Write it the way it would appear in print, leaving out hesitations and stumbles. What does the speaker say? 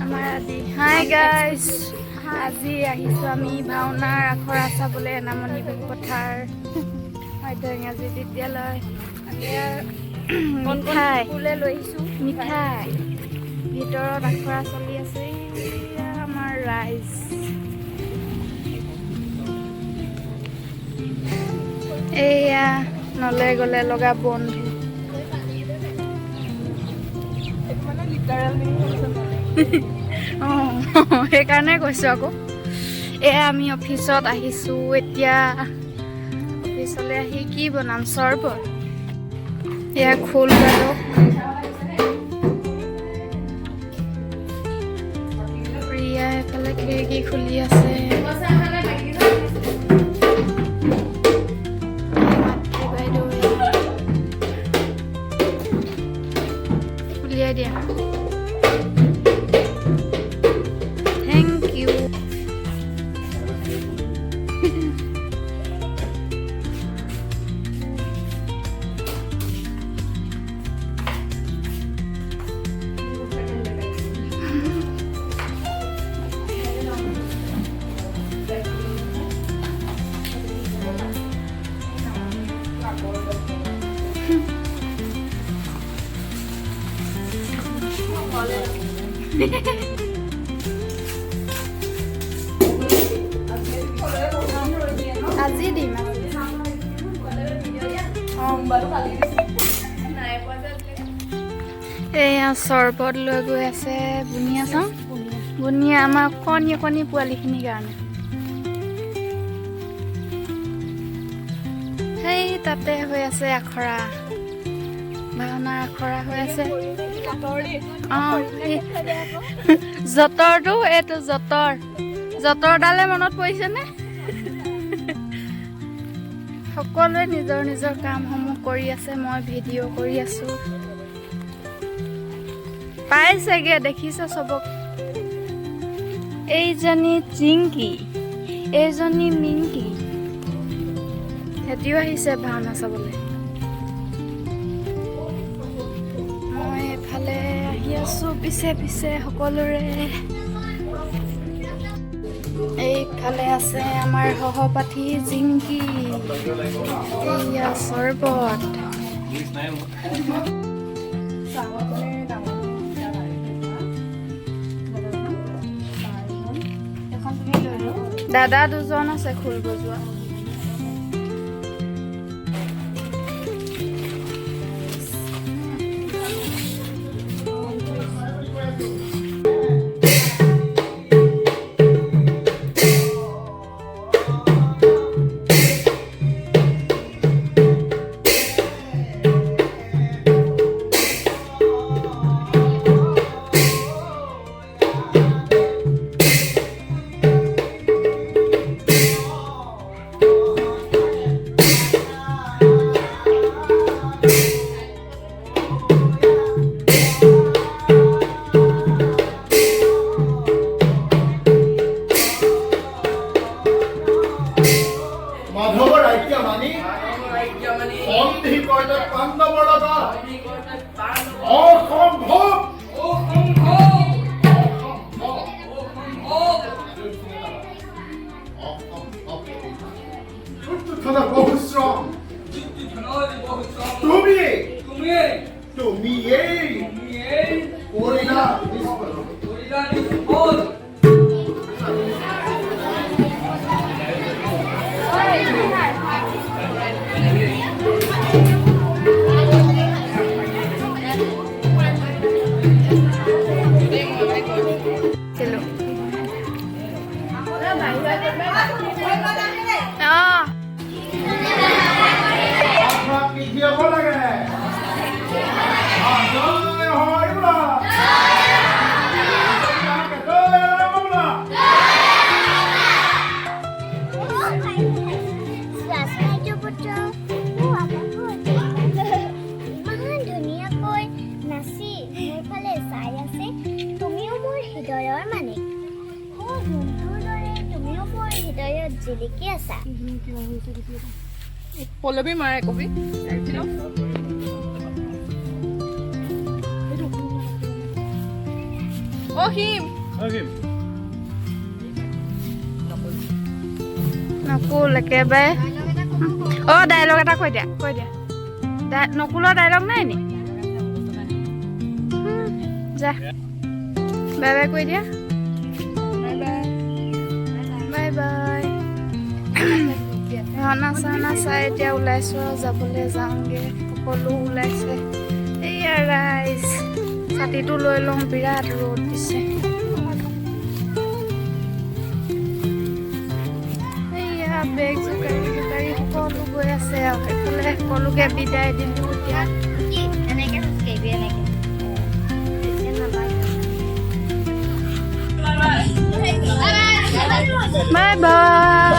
আমাৰ আদি hi guys আজি আহিছোঁ আমি ভাওনাৰ আখৰা চাবলৈ এনামণি পথাৰ মধ্য ইংৰাজী বিদ্যালয় মিঠাই লৈ আহিছোঁ মিঠাই ভিতৰত আখৰা চলি আছে আমাৰ ৰাইজ এয়া নলে গলে লগা বন্ধু অঁ সেইকাৰণে কৈছোঁ আকৌ এয়া আমি অফিচত আহিছোঁ এতিয়া অফিচলৈ আহি কি বনাম চৰবত এয়া খোল গালক প্ৰিয়া এফালে খিৰিকী খুলি আছে উলিয়াই দিয়া থেংক ইউ আজি দিম এয়া চৰবত লৈ গৈ আছে বুনিয়া চাওঁ বুনিয়া আমাৰ কণী কণী পোৱালিখিনিৰ কাৰণে সেই তাতে হৈ আছে আখৰা ভাওনাৰ আখৰা হৈ আছে অঁ যঁতৰটো এইটো যঁতৰডালে মনত পৰিছেনে সকলোৱে নিজৰ নিজৰ কামসমূহ কৰি আছে মই ভিডিঅ' কৰি আছোঁ পাইছেগে দেখিছে চবক এইজনী চিংকি এইজনী মিংকি সিহঁতিও আহিছে ভাওনা চাবলৈ মই এফালে আহি আছোঁ পিছে পিছে সকলোৰে এইফালে আছে আমাৰ সহপাঠী জিংকি এয়া চৰবত দাদা দুজন আছে খোল বজোৱা পলবি মাৰে কবি অহিম নকুল একেবাৰে ডাইলগ এটা কৈ দিয়া নকুলৰ ডাইলগ নাই নি যা বাই বাই কৈ দিয়া বাই বাই ভাওনা চাওনা চাই এতিয়া ওলাইছোঁ আৰু যাবলৈ যাওঁগৈ সকলো ওলাইছে এইয়া ৰাইজ ছাতিটো লৈ লওঁ বিৰাট ৰ'দ দিছে এইয়া বেগ জোকাৰি সকলো গৈ আছে আৰু সেইফালে সকলোকে বিদায় দিলোঁ এতিয়া বাই বাই